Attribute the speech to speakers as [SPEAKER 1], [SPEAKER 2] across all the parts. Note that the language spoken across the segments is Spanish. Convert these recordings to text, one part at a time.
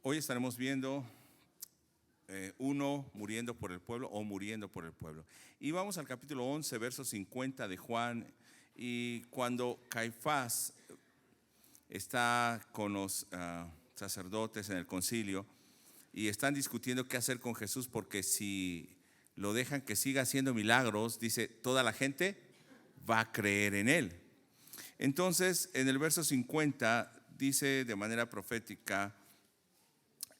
[SPEAKER 1] Hoy estaremos viendo uno muriendo por el pueblo o muriendo por el pueblo. Y vamos al capítulo 11, verso 50 de Juan. Y cuando Caifás está con los sacerdotes en el concilio y están discutiendo qué hacer con Jesús, porque si lo dejan que siga haciendo milagros, dice, toda la gente va a creer en él. Entonces, en el verso 50 dice de manera profética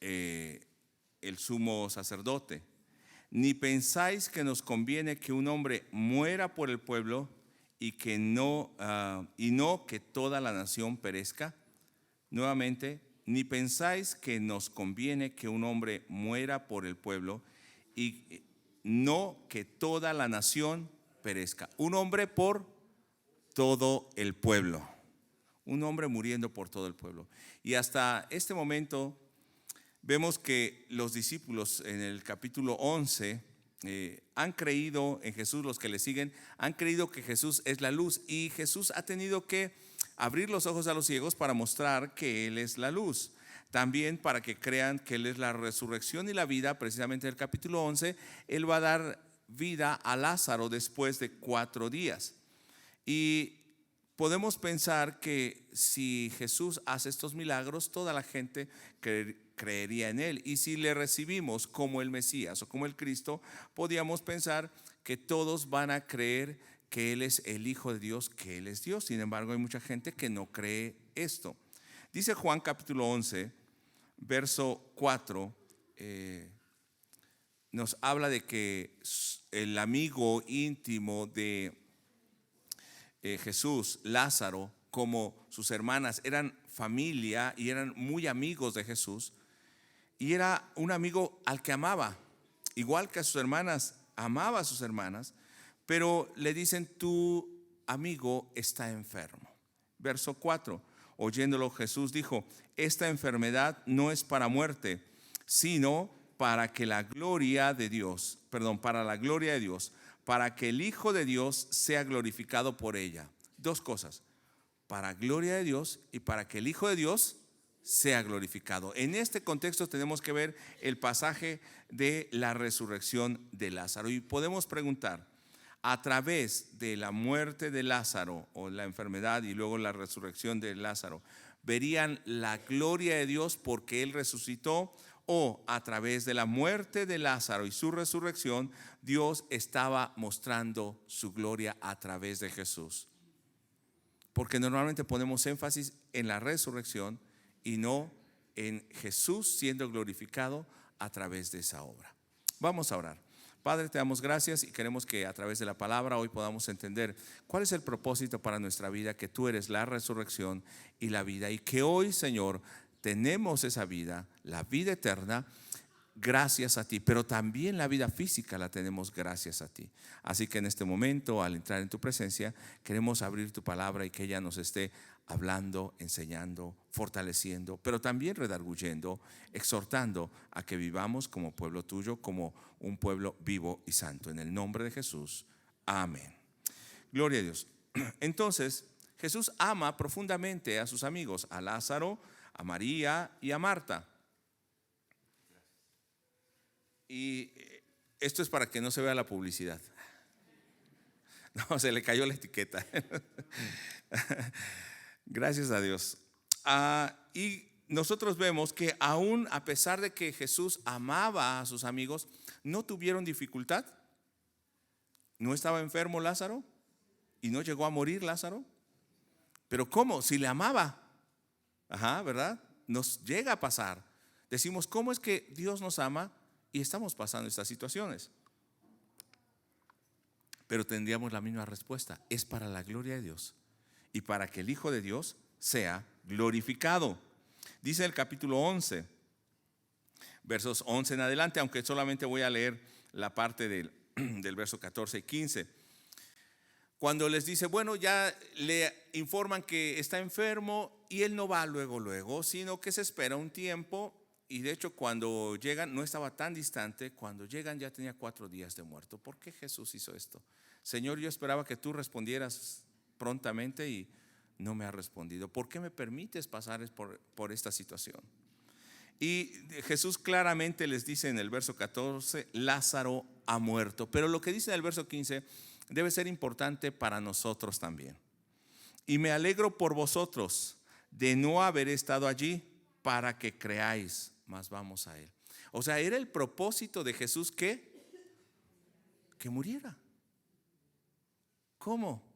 [SPEAKER 1] el sumo sacerdote: ni pensáis que nos conviene que un hombre muera por el pueblo y no que toda la nación perezca. Nuevamente, ni pensáis que nos conviene que un hombre muera por el pueblo y no que toda la nación perezca. Un hombre por todo el pueblo. Un hombre muriendo por todo el pueblo. Y hasta este momento vemos que los discípulos en el capítulo 11 han creído en Jesús. Los que le siguen han creído que Jesús es la luz, y Jesús ha tenido que abrir los ojos a los ciegos para mostrar que Él es la luz. También para que crean que Él es la resurrección y la vida. Precisamente en el capítulo 11 Él va a dar vida a Lázaro después de 4 días. Y podemos pensar que si Jesús hace estos milagros, toda la gente creería en Él. Y si le recibimos como el Mesías o como el Cristo, podríamos pensar que todos van a creer que Él es el Hijo de Dios, que Él es Dios. Sin embargo, hay mucha gente que no cree esto. Dice Juan capítulo 11, verso 4, nos habla de que el amigo íntimo de Jesús, Lázaro, como sus hermanas, eran familia y eran muy amigos de Jesús. Y era un amigo al que amaba, igual que a sus hermanas, amaba a sus hermanas. Pero le dicen: tu amigo está enfermo. Verso 4, oyéndolo Jesús dijo: esta enfermedad no es para muerte, sino para la gloria de Dios, para que el Hijo de Dios sea glorificado por ella. Dos cosas: para gloria de Dios y para que el Hijo de Dios sea glorificado. En este contexto tenemos que ver el pasaje de la resurrección de Lázaro. Y podemos preguntar: a través de la muerte de Lázaro, o la enfermedad y luego la resurrección de Lázaro, ¿verían la gloria de Dios porque Él resucitó? O a través de la muerte de Lázaro y su resurrección, Dios estaba mostrando su gloria a través de Jesús. Porque normalmente ponemos énfasis en la resurrección y no en Jesús siendo glorificado a través de esa obra. Vamos a orar. Padre, te damos gracias y queremos que a través de la palabra hoy podamos entender cuál es el propósito para nuestra vida, que tú eres la resurrección y la vida, y que hoy, Señor, tenemos esa vida, la vida eterna, gracias a ti, pero también la vida física la tenemos gracias a ti. Así que en este momento, al entrar en tu presencia, queremos abrir tu palabra y que ella nos esté hablando, enseñando, fortaleciendo, pero también redarguyendo, exhortando a que vivamos como pueblo tuyo, como un pueblo vivo y santo. En el nombre de Jesús, amén. Gloria a Dios. Entonces, Jesús ama profundamente a sus amigos, a Lázaro, a María y a Marta. Y esto es para que no se vea la publicidad. No, se le cayó la etiqueta. Gracias a Dios. Y nosotros vemos que aún a pesar de que Jesús amaba a sus amigos, no tuvieron dificultad. ¿No estaba enfermo Lázaro? ¿Y no llegó a morir Lázaro? Pero ¿cómo? Si le amaba. ¿Verdad? Nos llega a pasar. Decimos: ¿cómo es que Dios nos ama y estamos pasando estas situaciones? Pero tendríamos la misma respuesta: es para la gloria de Dios y para que el Hijo de Dios sea glorificado. Dice el capítulo 11, versos 11 en adelante, aunque solamente voy a leer la parte del verso 14 y 15. Cuando les dice, bueno, ya le informan que está enfermo, y él no va luego, sino que se espera un tiempo. Y de hecho, cuando llegan, no estaba tan distante. Cuando llegan ya tenía 4 días de muerto. ¿Por qué Jesús hizo esto? Señor, yo esperaba que tú respondieras prontamente y no me has respondido. ¿Por qué me permites pasar por esta situación? Y Jesús claramente les dice en el verso 14, Lázaro ha muerto. Pero lo que dice en el verso 15 debe ser importante para nosotros también. Y me alegro por vosotros de no haber estado allí para que creáis, mas vamos a él. O sea, era el propósito de Jesús que muriera. ¿Cómo?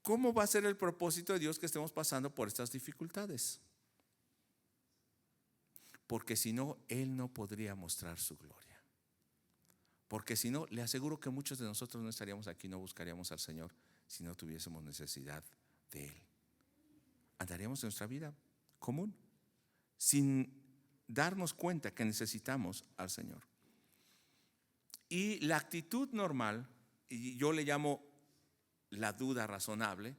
[SPEAKER 1] ¿Cómo va a ser el propósito de Dios que estemos pasando por estas dificultades? Porque si no, Él no podría mostrar su gloria. Porque si no, le aseguro que muchos de nosotros no estaríamos aquí, no buscaríamos al Señor si no tuviésemos necesidad de Él. Andaríamos en nuestra vida común sin darnos cuenta que necesitamos al Señor. Y la actitud normal, y yo le llamo la duda razonable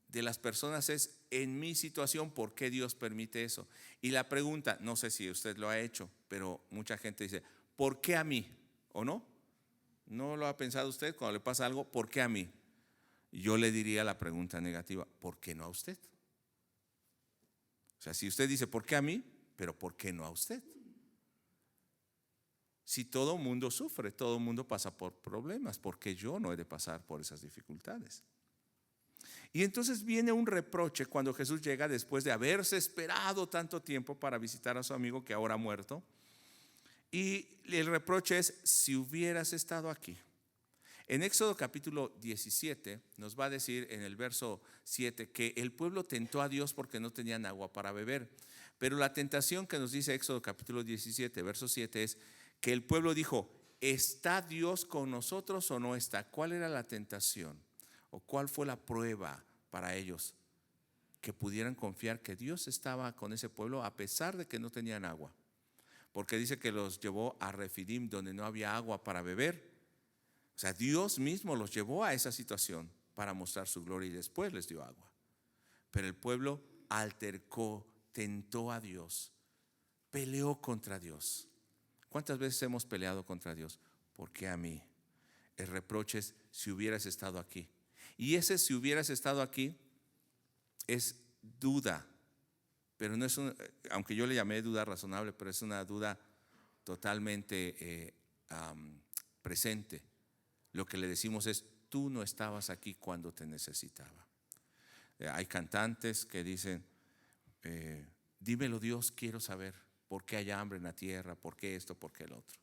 [SPEAKER 1] de las personas, es: en mi situación, ¿por qué Dios permite eso? Y la pregunta, no sé si usted lo ha hecho, pero mucha gente dice: ¿por qué a mí? ¿O no? ¿No lo ha pensado usted cuando le pasa algo? ¿Por qué a mí? Yo le diría la pregunta negativa: ¿por qué no a usted? O sea, si usted dice ¿por qué a mí? Pero ¿por qué no a usted? Si todo mundo sufre, todo mundo pasa por problemas, ¿por qué yo no he de pasar por esas dificultades? Y entonces viene un reproche cuando Jesús llega después de haberse esperado tanto tiempo para visitar a su amigo que ahora ha muerto. Y el reproche es: si hubieras estado aquí. En Éxodo capítulo 17 nos va a decir en el verso 7 que el pueblo tentó a Dios porque no tenían agua para beber. Pero la tentación que nos dice Éxodo capítulo 17 verso 7 es que el pueblo dijo: ¿está Dios con nosotros o no está? ¿Cuál era la tentación? ¿O cuál fue la prueba para ellos? Que pudieran confiar que Dios estaba con ese pueblo a pesar de que no tenían agua. Porque dice que los llevó a Refidim, donde no había agua para beber. O sea, Dios mismo los llevó a esa situación para mostrar su gloria y después les dio agua. Pero el pueblo altercó, tentó a Dios, peleó contra Dios. ¿Cuántas veces hemos peleado contra Dios? ¿Por qué a mí? El reproche es: si hubieras estado aquí. Y ese "si hubieras estado aquí" es duda, pero no es aunque yo le llamé duda razonable, pero es una duda totalmente presente. Lo que le decimos es: tú no estabas aquí cuando te necesitaba. Hay cantantes que dicen: dímelo Dios, quiero saber por qué hay hambre en la tierra, por qué esto, por qué el otro.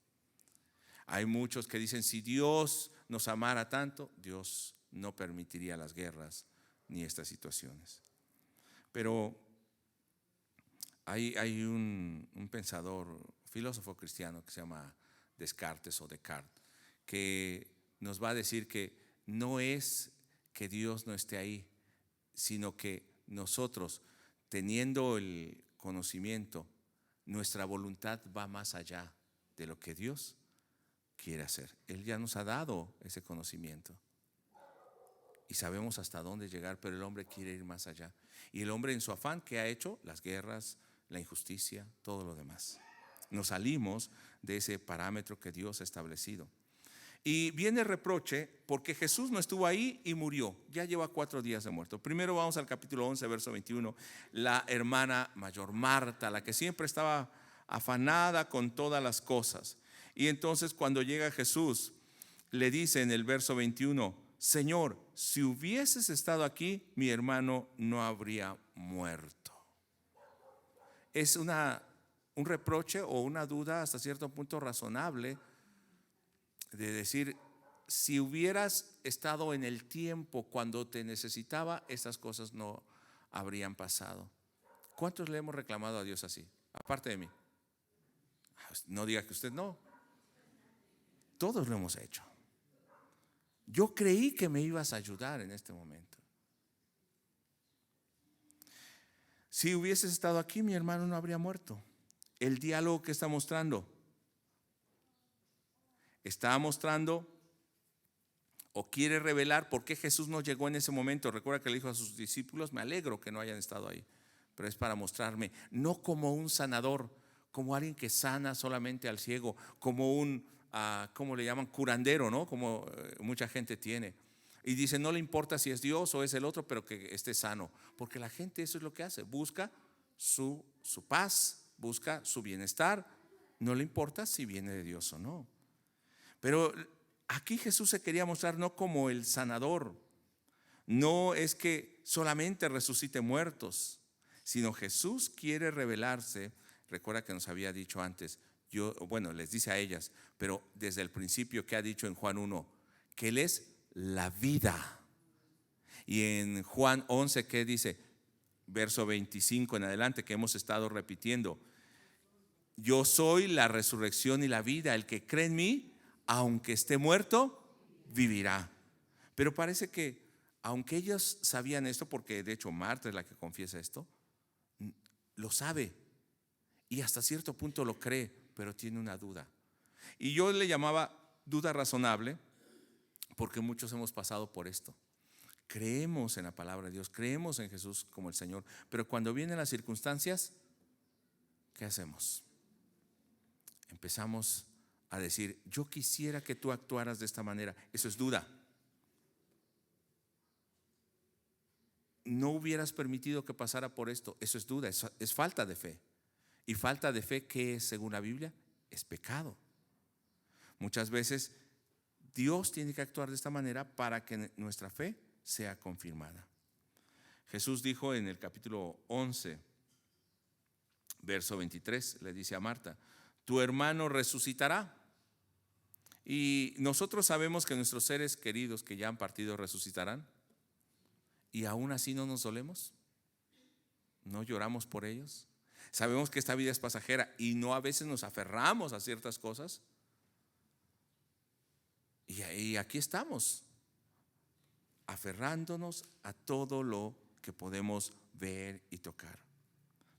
[SPEAKER 1] Hay muchos que dicen: si Dios nos amara tanto, Dios no permitiría las guerras ni estas situaciones. Pero hay un pensador, filósofo cristiano que se llama Descartes o Descartes, que nos va a decir que no es que Dios no esté ahí, sino que nosotros, teniendo el conocimiento, nuestra voluntad va más allá de lo que Dios quiere hacer. Él ya nos ha dado ese conocimiento y sabemos hasta dónde llegar, pero el hombre quiere ir más allá. Y el hombre, en su afán, ¿qué ha hecho? Las guerras, la injusticia, todo lo demás. Nos salimos de ese parámetro que Dios ha establecido. Y viene el reproche porque Jesús no estuvo ahí y murió. Ya lleva 4 días de muerto. Primero vamos al capítulo 11, verso 21. La hermana mayor, Marta, la que siempre estaba afanada con todas las cosas. Y entonces cuando llega Jesús, le dice en el verso 21: Señor, si hubieses estado aquí, mi hermano no habría muerto. Es un reproche o una duda hasta cierto punto razonable de decir: si hubieras estado en el tiempo cuando te necesitaba, estas cosas no habrían pasado. ¿Cuántos le hemos reclamado a Dios así? Aparte de mí. No diga que usted no. Todos lo hemos hecho. Yo creí que me ibas a ayudar en este momento. Si hubieses estado aquí, mi hermano no habría muerto. El diálogo que está mostrando o quiere revelar por qué Jesús no llegó en ese momento. Recuerda que le dijo a sus discípulos: me alegro que no hayan estado ahí, pero es para mostrarme, no como un sanador, como alguien que sana solamente al ciego, como un ¿cómo le llaman? Curandero, ¿no? Como mucha gente tiene. Y dice, no le importa si es Dios o es el otro, pero que esté sano. Porque la gente eso es lo que hace, busca su paz, busca su bienestar. No le importa si viene de Dios o no. Pero aquí Jesús se quería mostrar no como el sanador. No es que solamente resucite muertos, sino Jesús quiere revelarse. Recuerda que nos había dicho antes, les dice a ellas, pero desde el principio que ha dicho en Juan 1, que Él es la vida. Y en Juan 11, ¿qué dice? Verso 25 en adelante, que hemos estado repitiendo. Yo soy la resurrección y la vida. El que cree en mí, aunque esté muerto, vivirá. Pero parece que, aunque ellos sabían esto, porque de hecho Marta es la que confiesa esto, lo sabe y hasta cierto punto lo cree, pero tiene una duda. Y yo le llamaba duda razonable, porque muchos hemos pasado por esto. Creemos en la palabra de Dios, creemos en Jesús como el Señor, pero cuando vienen las circunstancias, ¿qué hacemos? Empezamos a decir, yo quisiera que tú actuaras de esta manera. Eso es duda. No hubieras permitido que pasara por esto. Eso es duda, es falta de fe. Y falta de fe, ¿qué es según la Biblia? Es pecado. Muchas veces Dios tiene que actuar de esta manera para que nuestra fe sea confirmada. Jesús dijo en el capítulo 11, verso 23, le dice a Marta, tu hermano resucitará. Y nosotros sabemos que nuestros seres queridos que ya han partido resucitarán. Y aún así no nos dolemos, no lloramos por ellos. Sabemos que esta vida es pasajera y no a veces nos aferramos a ciertas cosas. Y aquí estamos, aferrándonos a todo lo que podemos ver y tocar.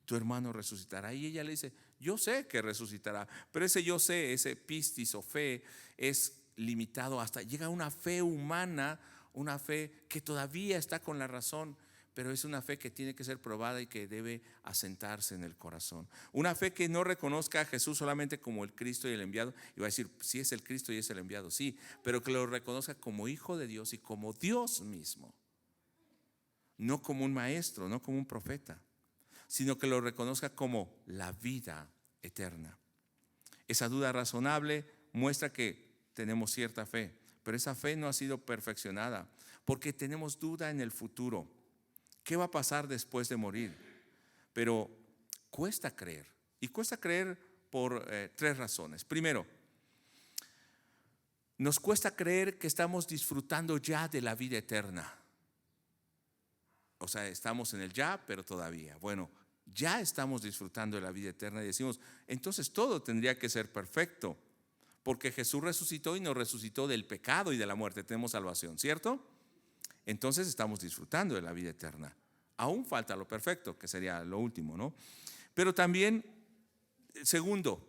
[SPEAKER 1] Tu hermano resucitará. Y ella le dice, yo sé que resucitará, pero ese yo sé, ese pistis o fe es limitado, hasta llega a una fe humana, una fe que todavía está con la razón, pero es una fe que tiene que ser probada y que debe asentarse en el corazón. Una fe que no reconozca a Jesús solamente como el Cristo y el enviado, y va a decir, sí es el Cristo y es el enviado, sí, pero que lo reconozca como Hijo de Dios y como Dios mismo, no como un maestro, no como un profeta, sino que lo reconozca como la vida eterna. Esa duda razonable muestra que tenemos cierta fe, pero esa fe no ha sido perfeccionada, porque tenemos duda en el futuro. ¿Qué va a pasar después de morir? Pero cuesta creer, y cuesta creer por tres razones. Primero, nos cuesta creer que estamos disfrutando ya de la vida eterna. O sea, estamos en el ya, pero todavía. Bueno, ya estamos disfrutando de la vida eterna y decimos, entonces todo tendría que ser perfecto, porque Jesús resucitó y nos resucitó del pecado y de la muerte. Tenemos salvación, ¿cierto? Entonces estamos disfrutando de la vida eterna. Aún falta lo perfecto, que sería lo último, ¿no? Pero también, segundo,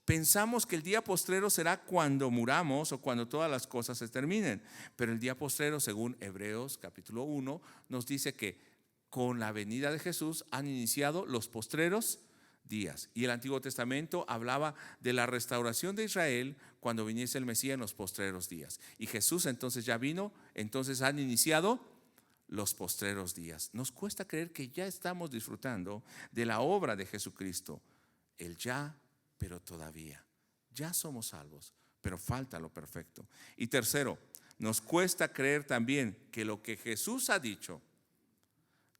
[SPEAKER 1] pensamos que el día postrero será cuando muramos o cuando todas las cosas se terminen. Pero el día postrero, según Hebreos capítulo 1, nos dice que con la venida de Jesús han iniciado los postreros días. Y el Antiguo Testamento hablaba de la restauración de Israel cuando viniese el Mesías en los postreros días. Y Jesús entonces ya vino, entonces han iniciado los postreros días. Nos cuesta creer que ya estamos disfrutando de la obra de Jesucristo. El ya, pero todavía. Ya somos salvos, pero falta lo perfecto. Y tercero, nos cuesta creer también que lo que Jesús ha dicho,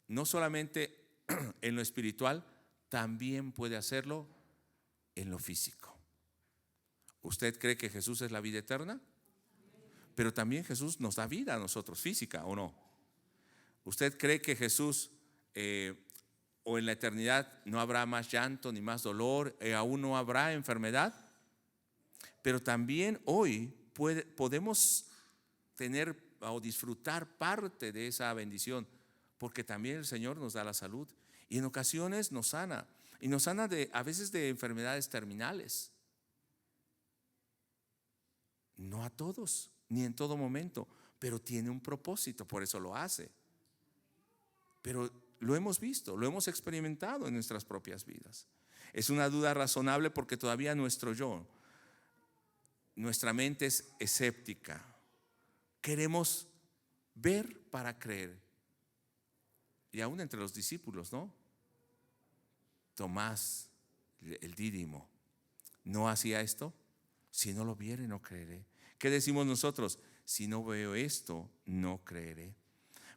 [SPEAKER 1] no solamente en lo espiritual, también puede hacerlo en lo físico. ¿Usted cree que Jesús es la vida eterna? Pero también Jesús nos da vida a nosotros, física o no. ¿Usted cree que Jesús o en la eternidad no habrá más llanto ni más dolor, aún no habrá enfermedad? Pero también hoy podemos tener o disfrutar parte de esa bendición, porque también el Señor nos da la salud y en ocasiones nos sana, y nos sana a veces de enfermedades terminales. No a todos, ni en todo momento, pero tiene un propósito, por eso lo hace. Pero lo hemos visto, lo hemos experimentado en nuestras propias vidas. Es una duda razonable porque todavía nuestra mente es escéptica. Queremos ver para creer. Y aún entre los discípulos, ¿no? Tomás, el Dídimo, ¿no hacía esto? Si no lo viere, no creeré. ¿Qué decimos nosotros? Si no veo esto, no creeré.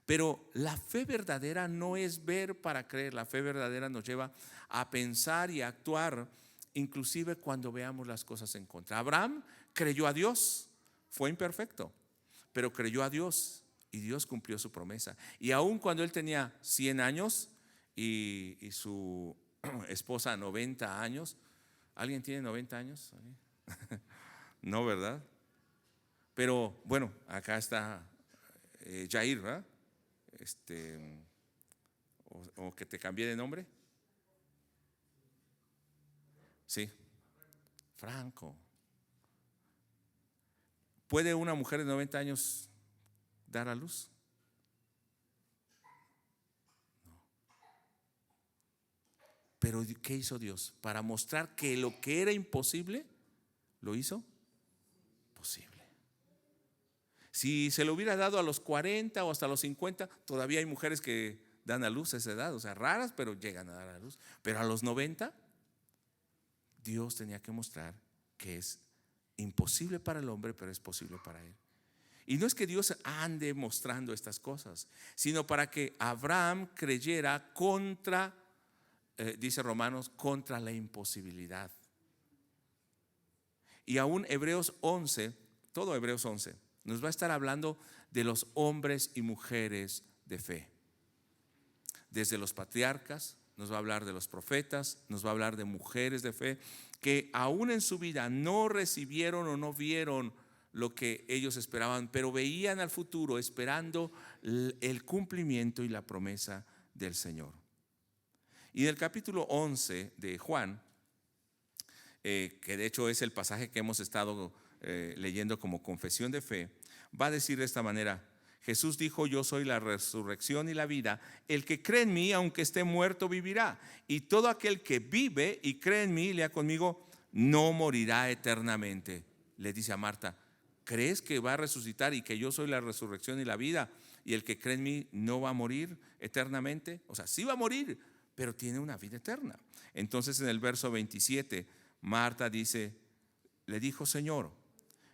[SPEAKER 1] Pero la fe verdadera no es ver para creer. La fe verdadera nos lleva a pensar y a actuar, inclusive cuando veamos las cosas en contra. Abraham creyó a Dios, fue imperfecto, pero creyó a Dios y Dios cumplió su promesa. Y aun cuando él tenía 100 años y su esposa 90 años, ¿alguien tiene 90 años? No, ¿verdad? Pero bueno, acá está Jair, ¿verdad? O que te cambié de nombre. Sí, Franco. ¿Puede una mujer de 90 años dar a luz? No. Pero ¿qué hizo Dios? Para mostrar que lo que era imposible, lo hizo posible. Si se lo hubiera dado a los 40 o hasta los 50, todavía hay mujeres que dan a luz a esa edad, o sea, raras, pero llegan a dar a luz. Pero a los 90, Dios tenía que mostrar que es imposible para el hombre, pero es posible para él. Y no es que Dios ande mostrando estas cosas, sino para que Abraham creyera contra, dice Romanos, contra la imposibilidad. Y aún Hebreos 11, todo Hebreos 11, nos va a estar hablando de los hombres y mujeres de fe. Desde los patriarcas, nos va a hablar de los profetas, nos va a hablar de mujeres de fe que aún en su vida no recibieron o no vieron lo que ellos esperaban, pero veían al futuro esperando el cumplimiento y la promesa del Señor. Y en el capítulo 11 de Juan, que de hecho es el pasaje que hemos estado leyendo como confesión de fe, va a decir de esta manera: Jesús dijo: yo soy la resurrección y la vida, el que cree en mí aunque esté muerto vivirá, y todo aquel que vive y cree en mí, lea conmigo, no morirá eternamente. Le dice a Marta: ¿crees que va a resucitar y que yo soy la resurrección y la vida, y el que cree en mí no va a morir eternamente? O sea, sí va a morir, pero tiene una vida eterna. Entonces en el verso 27 Marta le dijo: Señor,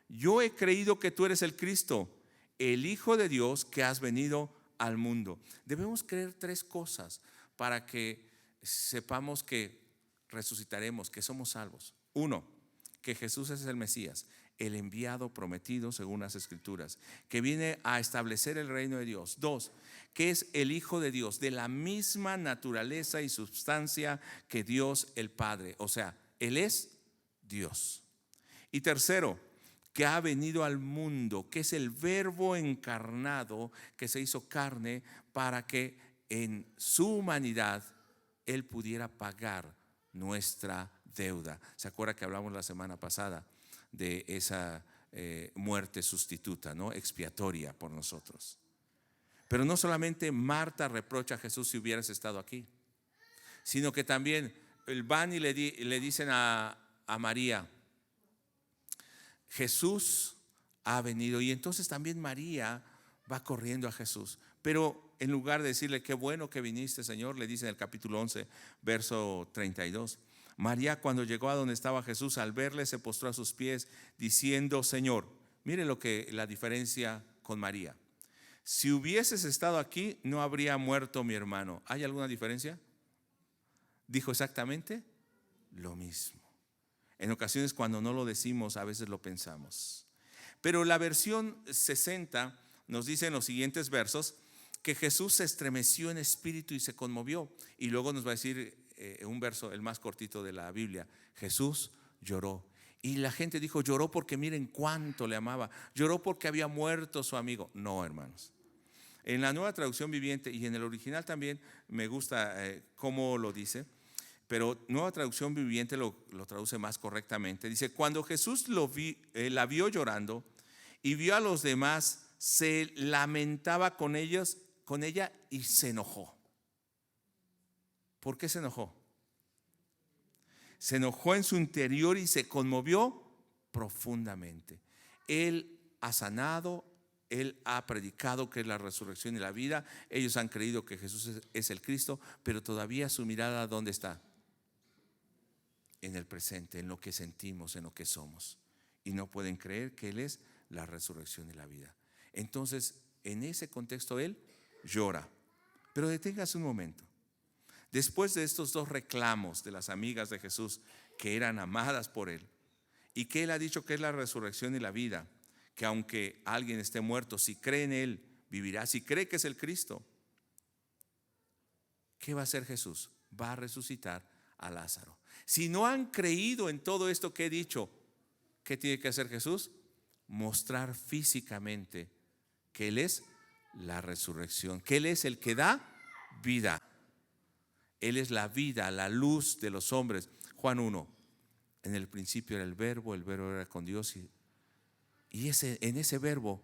[SPEAKER 1] yo he creído que tú eres el Cristo, el Hijo de Dios, que has venido al mundo. Debemos creer tres cosas para que sepamos que resucitaremos, que somos salvos. Uno, que Jesús es el Mesías, el enviado prometido según las Escrituras, que viene a establecer el reino de Dios. Dos, que es el Hijo de Dios, de la misma naturaleza y sustancia que Dios el Padre. O sea, Él es Dios. Y tercero, que ha venido al mundo, que es el Verbo encarnado que se hizo carne para que en su humanidad Él pudiera pagar nuestra deuda. ¿Se acuerda que hablamos la semana pasada de esa muerte sustituta, ¿no? Expiatoria por nosotros? Pero no solamente Marta reprocha a Jesús: si hubieras estado aquí, sino que también van y le dicen a María: Jesús ha venido. Y entonces también María va corriendo a Jesús, pero en lugar de decirle: qué bueno que viniste, Señor, le dice en el capítulo 11 verso 32: María, cuando llegó a donde estaba Jesús, al verle se postró a sus pies diciendo: Señor. Mire la diferencia con María: si hubieses estado aquí, no habría muerto mi hermano. ¿Hay alguna diferencia? Dijo exactamente lo mismo. En ocasiones, cuando no lo decimos, a veces lo pensamos. Pero la versión 60 nos dice en los siguientes versos que Jesús se estremeció en espíritu y se conmovió. Y luego nos va a decir un verso, el más cortito de la Biblia: Jesús lloró. Y la gente dijo: lloró porque miren cuánto le amaba, lloró porque había muerto su amigo. No, hermanos. En la Nueva Traducción Viviente y en el original también me gusta cómo lo dice, pero Nueva Traducción Viviente lo traduce más correctamente. Dice: cuando Jesús la vio llorando y vio a los demás, se lamentaba con ella y se enojó. ¿Por qué se enojó? Se enojó en su interior y se conmovió profundamente. Él ha sanado Él ha predicado que es la resurrección y la vida. Ellos han creído que Jesús es el Cristo, pero todavía su mirada, ¿dónde está? En el presente, en lo que sentimos, en lo que somos. Y no pueden creer que Él es la resurrección y la vida. Entonces, en ese contexto, Él llora. Pero deténgase un momento. Después de estos dos reclamos de las amigas de Jesús, que eran amadas por Él, y que Él ha dicho que es la resurrección y la vida, que aunque alguien esté muerto, si cree en Él, vivirá. Si cree que es el Cristo, ¿qué va a hacer Jesús? Va a resucitar a Lázaro. Si no han creído en todo esto que he dicho, ¿qué tiene que hacer Jesús? Mostrar físicamente que Él es la resurrección, que Él es el que da vida. Él es la vida, la luz de los hombres. Juan 1, en el principio era el verbo era con Dios, y en ese verbo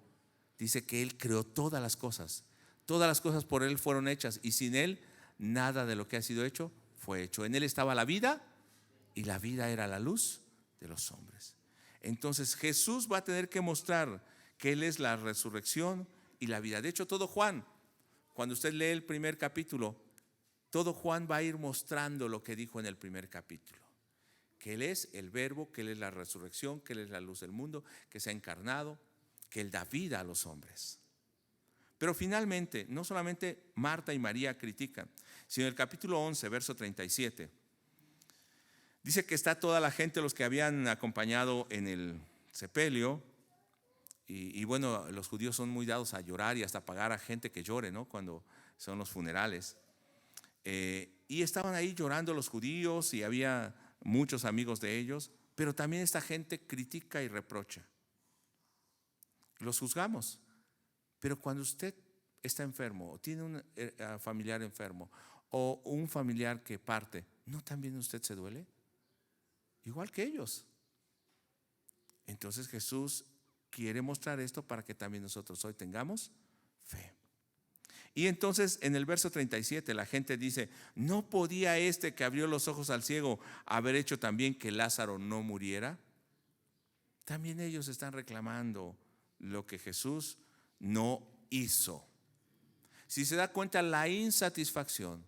[SPEAKER 1] dice que Él creó todas las cosas. Todas las cosas por Él fueron hechas, y sin Él nada de lo que ha sido hecho fue hecho. En Él estaba la vida, y la vida era la luz de los hombres. Entonces Jesús va a tener que mostrar que Él es la resurrección y la vida. De hecho, todo Juan, cuando usted lee el primer capítulo, todo Juan va a ir mostrando lo que dijo en el primer capítulo: que Él es el verbo, que Él es la resurrección, que Él es la luz del mundo, que se ha encarnado, que Él da vida a los hombres. Pero finalmente, no solamente Marta y María critican, sino en el capítulo 11, verso 37, dice que está toda la gente, los que habían acompañado en el sepelio. Y bueno, los judíos son muy dados a llorar y hasta pagar a gente que llore, ¿no? Cuando son los funerales. Y estaban ahí llorando los judíos, y había muchos amigos de ellos, pero también esta gente critica y reprocha. Los juzgamos, pero cuando usted está enfermo o tiene un familiar enfermo o un familiar que parte, ¿no también usted se duele? Igual que ellos. Entonces Jesús quiere mostrar esto para que también nosotros hoy tengamos fe. Y entonces en el verso 37 la gente dice: ¿no podía este que abrió los ojos al ciego haber hecho también que Lázaro no muriera? También ellos están reclamando lo que Jesús no hizo. Si se da cuenta, la insatisfacción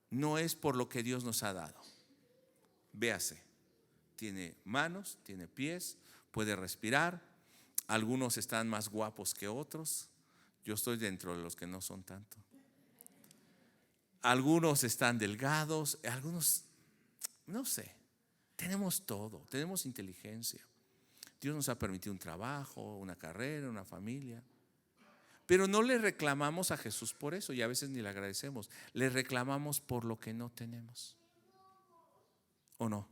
[SPEAKER 1] no es por lo que Dios nos ha dado. Véase, tiene manos, tiene pies, puede respirar. Algunos están más guapos que otros. Yo estoy dentro de los que no son tanto. Algunos están delgados, algunos, no sé. Tenemos todo, tenemos inteligencia. Dios nos ha permitido un trabajo, una carrera, una familia. Pero no le reclamamos a Jesús por eso, y a veces ni le agradecemos. Le reclamamos por lo que no tenemos. ¿O no?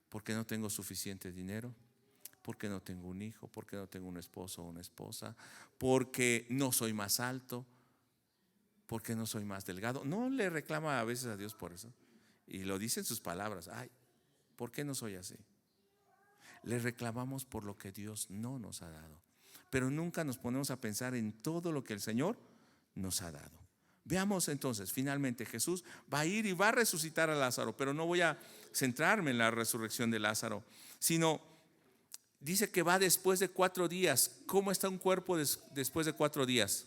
[SPEAKER 1] Porque no tengo suficiente dinero, porque no tengo un hijo, porque no tengo un esposo o una esposa, porque no soy más alto, porque no soy más delgado. No le reclama a veces a Dios por eso. Y lo dice en sus palabras: ay, ¿por qué no soy así? Le reclamamos por lo que Dios no nos ha dado, pero nunca nos ponemos a pensar en todo lo que el Señor nos ha dado. Veamos entonces, finalmente Jesús va a ir y va a resucitar a Lázaro, pero no voy a centrarme en la resurrección de Lázaro, sino dice que va después de 4 días. ¿Cómo está un cuerpo después de 4 días?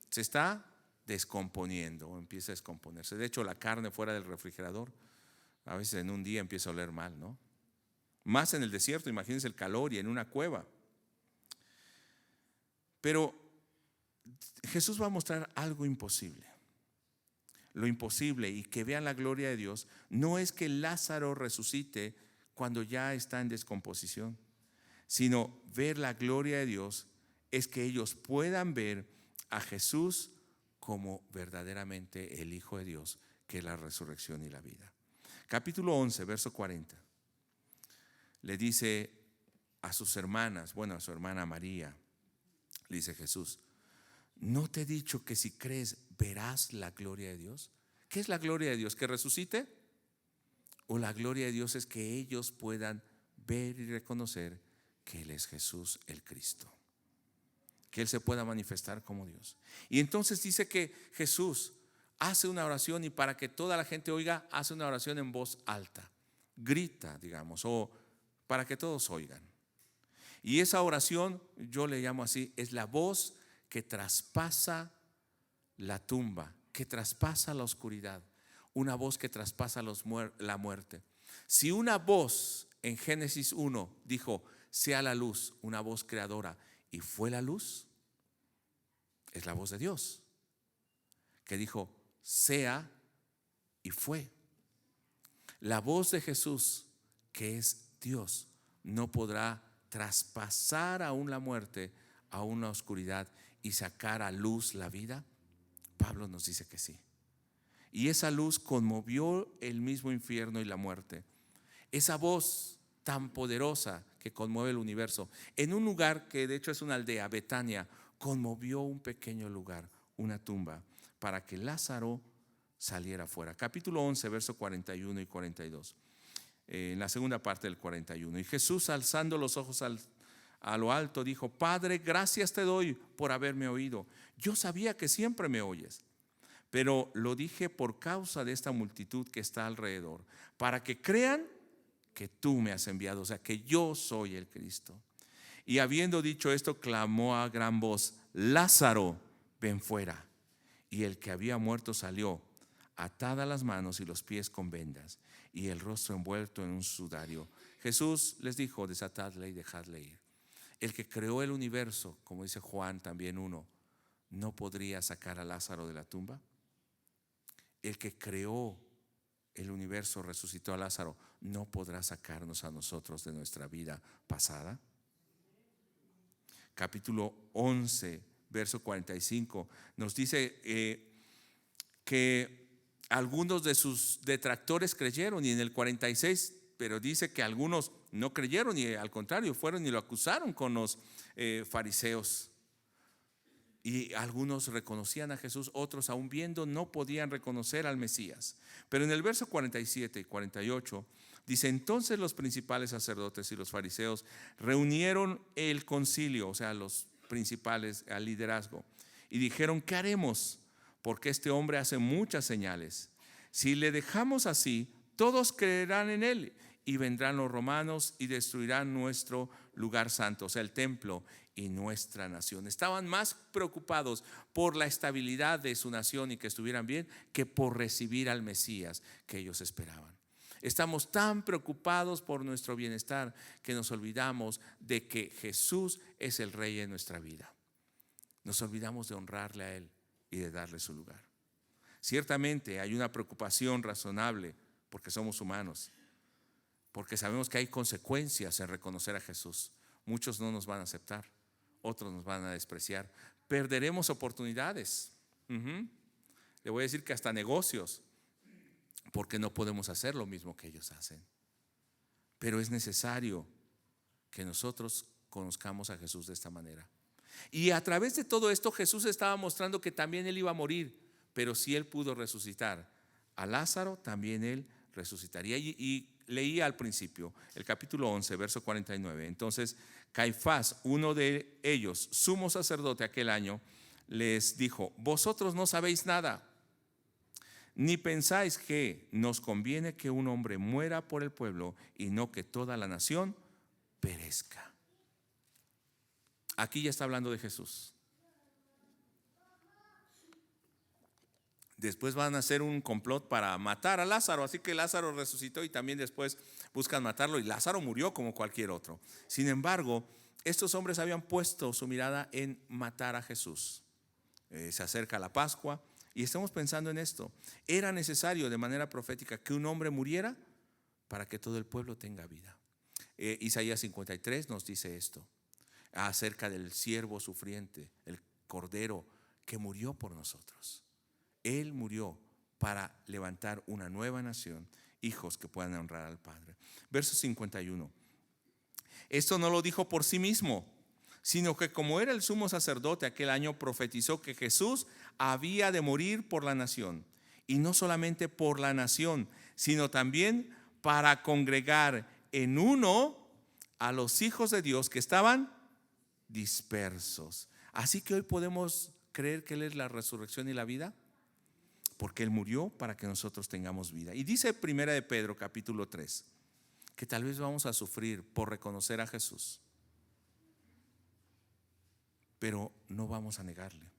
[SPEAKER 1] Se está descomponiendo, o empieza a descomponerse. De hecho, la carne fuera del refrigerador a veces en un día empieza a oler mal, ¿no? Más en el desierto, imagínense el calor, y en una cueva. Pero Jesús va a mostrar algo imposible. Lo imposible, y que vean la gloria de Dios, no es que Lázaro resucite cuando ya está en descomposición, sino ver la gloria de Dios es que ellos puedan ver a Jesús como verdaderamente el Hijo de Dios, que es la resurrección y la vida. Capítulo 11, verso 40. Le dice a sus hermanas, bueno, a su hermana María, le dice Jesús: ¿no te he dicho que si crees verás la gloria de Dios? ¿Qué es la gloria de Dios? ¿Que resucite? ¿O la gloria de Dios es que ellos puedan ver y reconocer que Él es Jesús el Cristo? Que Él se pueda manifestar como Dios. Y entonces dice que Jesús hace una oración, y para que toda la gente oiga, hace una oración en voz alta. Grita, digamos, o para que todos oigan. Y esa oración, yo le llamo así, es la voz que traspasa la tumba, que traspasa la oscuridad, una voz que traspasa la muerte. Si una voz en Génesis 1 dijo, sea la luz, una voz creadora, y fue la luz, es la voz de Dios, que dijo, sea, y fue. La voz de Jesús, que es Dios, no podrá traspasar aún la muerte, aún la oscuridad, y sacar a luz la vida. Pablo nos dice que sí. Y esa luz conmovió el mismo infierno y la muerte. Esa voz tan poderosa que conmueve el universo, en un lugar que de hecho es una aldea, Betania, conmovió un pequeño lugar, una tumba, para que Lázaro saliera fuera. Capítulo 11, verso 41 y 42. En la segunda parte del 41. Y Jesús, alzando los ojos a lo alto, dijo, Padre, gracias te doy por haberme oído. Yo sabía que siempre me oyes, pero lo dije por causa de esta multitud que está alrededor, para que crean que tú me has enviado, o sea, que yo soy el Cristo. Y habiendo dicho esto, clamó a gran voz, Lázaro, ven fuera. Y el que había muerto salió, atadas las manos y los pies con vendas, y el rostro envuelto en un sudario. Jesús les dijo, desatadle y dejadle ir. El que creó el universo, como dice Juan también 1, ¿no podría sacar a Lázaro de la tumba? El que creó el universo, resucitó a Lázaro, ¿no podrá sacarnos a nosotros de nuestra vida pasada? Capítulo 11, verso 45, nos dice que algunos de sus detractores creyeron, y en el 46, pero dice que algunos no creyeron y al contrario fueron y lo acusaron con los fariseos. Y algunos reconocían a Jesús, otros aún viendo no podían reconocer al Mesías. Pero en el verso 47 y 48 dice, entonces los principales sacerdotes y los fariseos reunieron el concilio, o sea, los principales al liderazgo, y dijeron, ¿qué haremos? Porque este hombre hace muchas señales. Si le dejamos así, todos creerán en él, y vendrán los romanos y destruirán nuestro lugar santo, o sea, el templo, y nuestra nación. Estaban más preocupados por la estabilidad de su nación y que estuvieran bien, que por recibir al Mesías que ellos esperaban. Estamos tan preocupados por nuestro bienestar que nos olvidamos de que Jesús es el Rey en nuestra vida. Nos olvidamos de honrarle a Él y de darle su lugar. Ciertamente hay una preocupación razonable porque somos humanos, porque sabemos que hay consecuencias en reconocer a Jesús. Muchos no nos van a aceptar, otros nos van a despreciar, perderemos oportunidades. Le voy a decir que hasta negocios, porque no podemos hacer lo mismo que ellos hacen. Pero es necesario que nosotros conozcamos a Jesús de esta manera. Y a través de todo esto Jesús estaba mostrando que también Él iba a morir, pero si Él pudo resucitar a Lázaro, también Él resucitaría. Y leía al principio el capítulo 11, verso 49. Entonces Caifás, uno de ellos, sumo sacerdote aquel año, les dijo, vosotros no sabéis nada, ni pensáis que nos conviene que un hombre muera por el pueblo y no que toda la nación perezca. Aquí ya está hablando de Jesús. Después van a hacer un complot para matar a Lázaro, así que Lázaro resucitó y también después buscan matarlo, y Lázaro murió como cualquier otro. Sin embargo, estos hombres habían puesto su mirada en matar a Jesús. Se acerca la Pascua y estamos pensando en esto. Era necesario de manera profética que un hombre muriera para que todo el pueblo tenga vida. Isaías 53 nos dice esto acerca del siervo sufriente, el cordero que murió por nosotros. Él murió para levantar una nueva nación, hijos que puedan honrar al Padre. Verso 51. Esto no lo dijo por sí mismo, sino que como era el sumo sacerdote aquel año, profetizó que Jesús había de morir por la nación. Y no solamente por la nación, sino también para congregar en uno a los hijos de Dios que estaban dispersos. Así que hoy podemos creer que Él es la resurrección y la vida, porque Él murió para que nosotros tengamos vida. Y dice primera de Pedro capítulo 3 que tal vez vamos a sufrir por reconocer a Jesús. pero no vamos a negarle.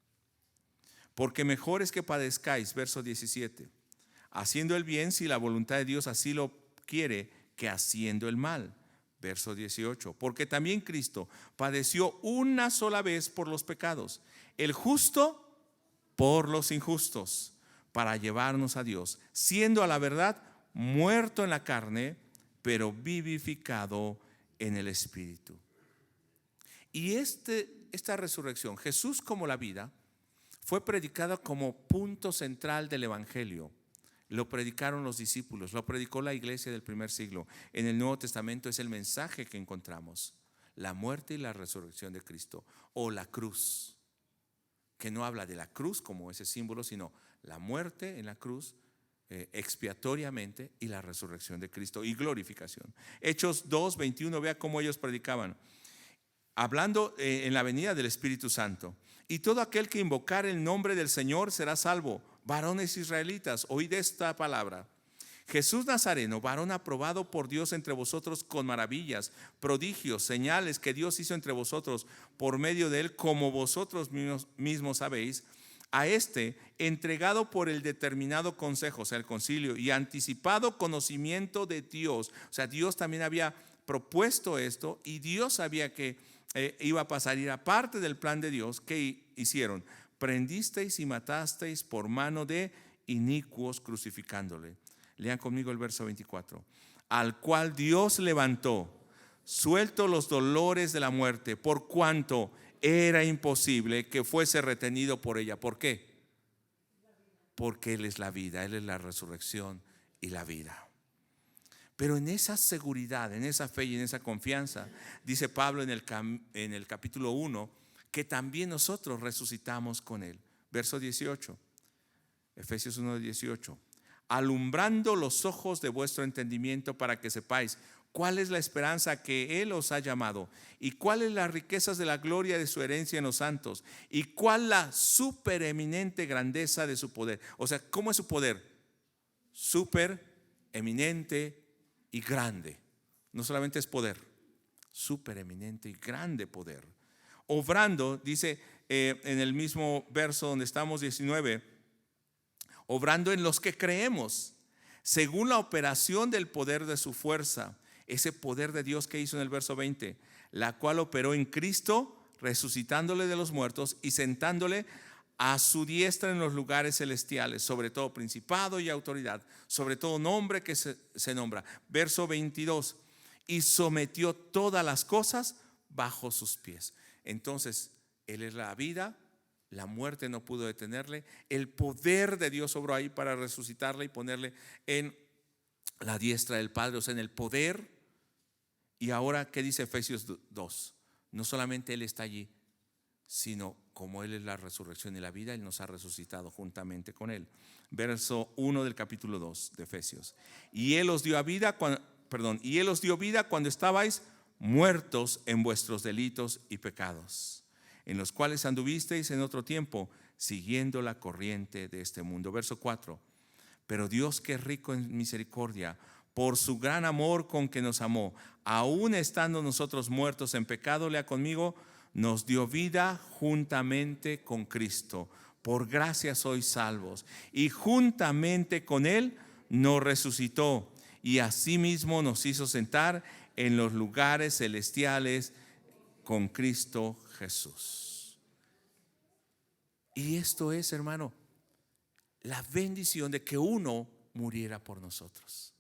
[SPEAKER 1] Porque mejor es que padezcáis, verso 17, haciendo el bien si la voluntad de Dios así lo quiere, que haciendo el mal. Verso 18, porque también Cristo padeció una sola vez por los pecados, el justo por los injustos, para llevarnos a Dios, siendo a la verdad muerto en la carne, pero vivificado en el Espíritu. Y esta resurrección, Jesús como la vida, fue predicada como punto central del Evangelio. Lo predicaron los discípulos, lo predicó la iglesia del primer siglo. En el Nuevo Testamento es el mensaje que encontramos: la muerte y la resurrección de Cristo, o la cruz, que no habla de la cruz como ese símbolo, sino la muerte en la cruz expiatoriamente, y la resurrección de Cristo y glorificación. Hechos 2:21, vea cómo ellos predicaban, hablando en la venida del Espíritu Santo. Y todo aquel que invocar el nombre del Señor será salvo. Varones israelitas, oíd esta palabra: Jesús Nazareno, varón aprobado por Dios entre vosotros con maravillas, prodigios, señales que Dios hizo entre vosotros por medio de él, como vosotros mismos sabéis. A este, entregado por el determinado consejo, o sea, el concilio, y anticipado conocimiento de Dios. O sea, Dios también había propuesto esto, y Dios sabía que iba a pasar. Y era parte del plan de Dios. ¿Qué hicieron? Prendisteis y matasteis por mano de inicuos, crucificándole. Lean conmigo el verso 24. Al cual Dios levantó, suelto los dolores de la muerte, por cuanto era imposible que fuese retenido por ella. ¿Por qué? Porque Él es la vida, Él es la resurrección y la vida. Pero en esa seguridad, en esa fe y en esa confianza, dice Pablo en el capítulo 1, que también nosotros resucitamos con Él. Verso 18, Efesios 1:18. Alumbrando los ojos de vuestro entendimiento, para que sepáis cuál es la esperanza que Él os ha llamado, y cuáles las riquezas de la gloria de su herencia en los santos, y cuál la supereminente grandeza de su poder. O sea, ¿cómo es su poder? Supereminente y grande. No solamente es poder, supereminente y grande poder. Obrando, dice en el mismo verso donde estamos, 19, obrando en los que creemos, según la operación del poder de su fuerza. Ese poder de Dios que hizo en el verso 20, la cual operó en Cristo, resucitándole de los muertos y sentándole a su diestra en los lugares celestiales, sobre todo principado y autoridad, sobre todo nombre que se nombra. Verso 22, y sometió todas las cosas bajo sus pies. Entonces, Él es la vida, la muerte no pudo detenerle, el poder de Dios obró ahí para resucitarle y ponerle en la diestra del Padre, o sea, en el poder. Y ahora, ¿qué dice Efesios 2? No solamente Él está allí, sino como Él es la resurrección y la vida, Él nos ha resucitado juntamente con Él. Verso 1 del capítulo 2 de Efesios. Y Él os dio vida cuando estabais muertos en vuestros delitos y pecados, en los cuales anduvisteis en otro tiempo, siguiendo la corriente de este mundo. Verso 4. Pero Dios, que es rico en misericordia, por su gran amor con que nos amó, aun estando nosotros muertos en pecado, lea conmigo, nos dio vida juntamente con Cristo. Por gracia sois salvos. Y juntamente con Él nos resucitó, y asimismo nos hizo sentar en los lugares celestiales con Cristo Jesús. Y esto es, hermano, la bendición de que uno muriera por nosotros.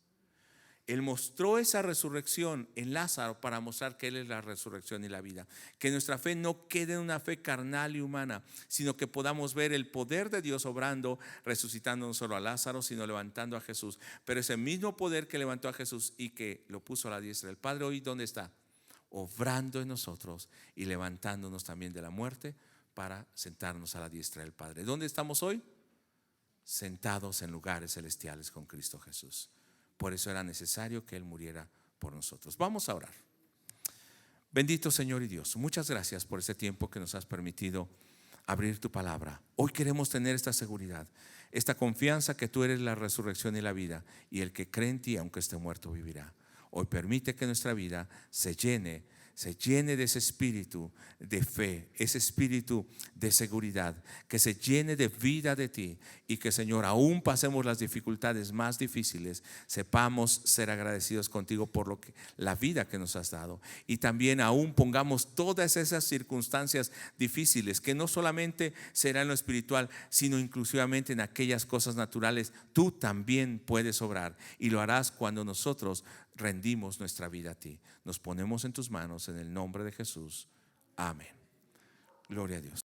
[SPEAKER 1] Él mostró esa resurrección en Lázaro para mostrar que Él es la resurrección y la vida. Que nuestra fe no quede en una fe carnal y humana, sino que podamos ver el poder de Dios obrando, resucitando no solo a Lázaro, sino levantando a Jesús. Pero ese mismo poder que levantó a Jesús y que lo puso a la diestra del Padre, hoy ¿dónde está? Obrando en nosotros y levantándonos también de la muerte para sentarnos a la diestra del Padre. ¿Dónde estamos hoy? Sentados en lugares celestiales con Cristo Jesús. Por eso era necesario que Él muriera por nosotros. Vamos a orar. Bendito Señor y Dios, muchas gracias por este tiempo que nos has permitido abrir tu palabra. Hoy queremos tener esta seguridad, esta confianza que tú eres la resurrección y la vida, y el que cree en ti, aunque esté muerto, vivirá. Hoy permite que nuestra vida se llene se llene de ese espíritu de fe, ese espíritu de seguridad, que se llene de vida de ti, y que, Señor, aún pasemos las dificultades más difíciles, sepamos ser agradecidos contigo por la vida que nos has dado, y también aún pongamos todas esas circunstancias difíciles, que no solamente será en lo espiritual, sino inclusivamente en aquellas cosas naturales. Tú también puedes obrar, y lo harás cuando nosotros rendimos nuestra vida a ti. Nos ponemos en tus manos en el nombre de Jesús. Amén. Gloria a Dios.